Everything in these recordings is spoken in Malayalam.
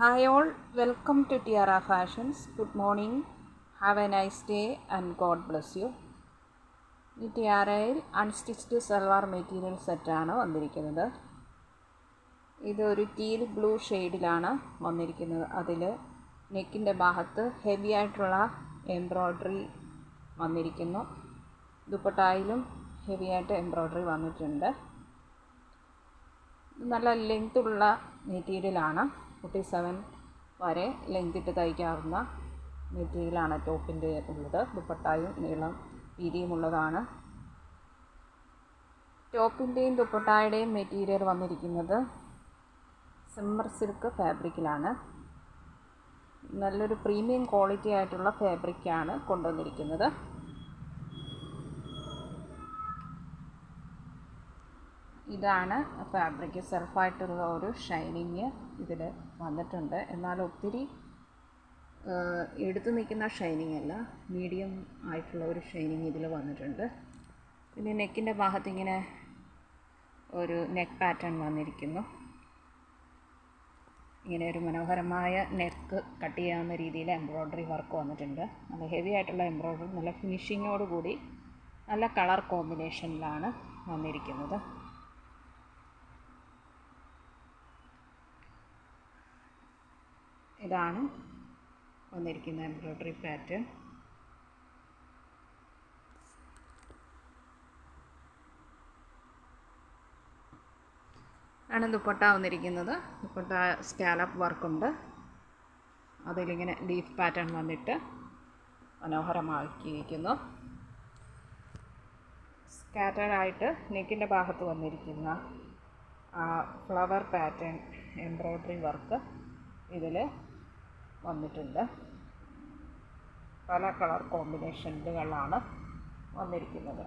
Hi all, welcome to Tiara Fashions. Good morning, have a nice day and God bless you. ഈ ടിയാറയിൽ അൺസ്റ്റിച്ച്ഡ് സൽവാർ മെറ്റീരിയൽ സെറ്റാണ് വന്നിരിക്കുന്നത്. ഇതൊരു ടീൽ ബ്ലൂ ഷെയ്ഡിലാണ് വന്നിരിക്കുന്നത്. അതിൽ നെക്കിൻ്റെ ഭാഗത്ത് ഹെവി ആയിട്ടുള്ള എംബ്രോയ്ഡറി വന്നിരിക്കുന്നു. ദുപ്പട്ടായിലും ഹെവി ആയിട്ട് എംബ്രോയ്ഡറി വന്നിട്ടുണ്ട്. നല്ല ലെങ്ത്തുള്ള മെറ്റീരിയലാണ്. 47 വരെ ലെങ്ത് ഇട്ട് തയ്ക്കാവുന്ന മെറ്റീരിയലാണ് ടോപ്പിൻ്റെ ഉള്ളത്. ദുപ്പട്ടായും നീളം വീതിയുമുള്ളതാണ്. ടോപ്പിൻ്റെയും ദുപ്പട്ടായുടെയും മെറ്റീരിയൽ വന്നിരിക്കുന്നത് സിമ്മർ സിൽക്ക് ഫാബ്രിക്കിലാണ്. നല്ലൊരു പ്രീമിയം ക്വാളിറ്റി ആയിട്ടുള്ള ഫാബ്രിക്കാണ് കൊണ്ടുവന്നിരിക്കുന്നത്. ഇതാണ് ഫാബ്രിക്. സെൽഫായിട്ടുള്ള ഒരു ഷൈനിങ് ഇതിൽ വന്നിട്ടുണ്ട്. എന്നാൽ ഒത്തിരി എടുത്തു നിൽക്കുന്ന ഷൈനിങ് അല്ല, മീഡിയം ആയിട്ടുള്ള ഒരു ഷൈനിങ് ഇതിൽ വന്നിട്ടുണ്ട്. പിന്നെ നെക്കിൻ്റെ ഭാഗത്ത് ഇങ്ങനെ ഒരു നെക്ക് പാറ്റേൺ വന്നിരിക്കുന്നു. ഇങ്ങനെ ഒരു മനോഹരമായ നെക്ക് കട്ട് ചെയ്യാവുന്ന രീതിയിൽ എംബ്രോയ്ഡറി വർക്ക് വന്നിട്ടുണ്ട്. നല്ല ഹെവി ആയിട്ടുള്ള എംബ്രോയ്ഡറി, നല്ല ഫിനിഷിങ്ങോടുകൂടി നല്ല കളർ കോമ്പിനേഷനിലാണ് വന്നിരിക്കുന്നത്. ഇതാണ് വന്നിരിക്കുന്ന എംബ്രോയ്ഡറി പാറ്റേൺ. ആണ് ദുപ്പട്ട വന്നിരിക്കുന്നത്. ദുപ്പട്ട സ്കാലപ്പ് വർക്കുണ്ട്. അതിലിങ്ങനെ ലീഫ് പാറ്റേൺ വന്നിട്ട് മനോഹരമാക്കിയിരിക്കുന്നു. സ്കാറ്റേഡായിട്ട് നെക്കിൻ്റെ ഭാഗത്ത് വന്നിരിക്കുന്ന ഫ്ലവർ പാറ്റേൺ എംബ്രോയ്ഡറി വർക്ക് ഇതിൽ വന്നിട്ടുണ്ട്. പല കളർ കോമ്പിനേഷനുകളാണ് വന്നിരിക്കുന്നത്.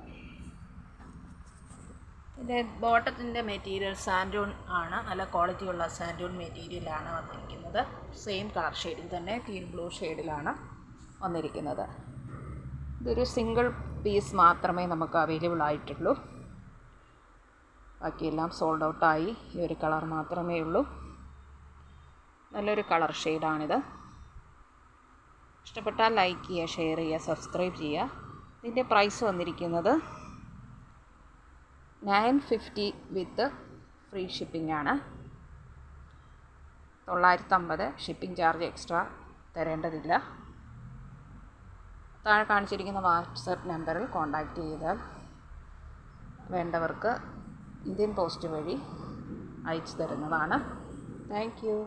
ഇത് ബോട്ടത്തിൻ്റെ മെറ്റീരിയൽ സാൻഡൂൺ ആണ്. നല്ല ക്വാളിറ്റിയുള്ള സാൻഡൂൺ മെറ്റീരിയലാണ് വന്നിരിക്കുന്നത്. സെയിം കളർ ഷെയ്ഡിൽ തന്നെ ടീൽ ബ്ലൂ ഷെയ്ഡിലാണ് വന്നിരിക്കുന്നത്. ഇതൊരു സിംഗിൾ പീസ് മാത്രമേ നമുക്ക് അവൈലബിൾ ആയിട്ടുള്ളൂ. ബാക്കിയെല്ലാം സോൾഡ് ഔട്ടായി. ഈ ഒരു കളർ മാത്രമേ ഉള്ളൂ. നല്ലൊരു കളർ ഷെയ്ഡാണിത്. ഇഷ്ടപ്പെട്ടാൽ ലൈക്ക് ചെയ്യുക, ഷെയർ ചെയ്യുക, സബ്സ്ക്രൈബ് ചെയ്യുക. ഇതിൻ്റെ പ്രൈസ് വന്നിരിക്കുന്നത് 950 വിത്ത് ഫ്രീ ഷിപ്പിംഗ് ആണ്. 950 ഷിപ്പിംഗ് ചാർജ് എക്സ്ട്രാ തരേണ്ടതില്ല. താഴെ കാണിച്ചിരിക്കുന്ന വാട്സപ്പ് നമ്പറിൽ കോൺടാക്റ്റ് ചെയ്താൽ വേണ്ടവർക്ക് ഇന്ത്യൻ പോസ്റ്റ് വഴി അയച്ചു തരുന്നതാണ്. Thank you.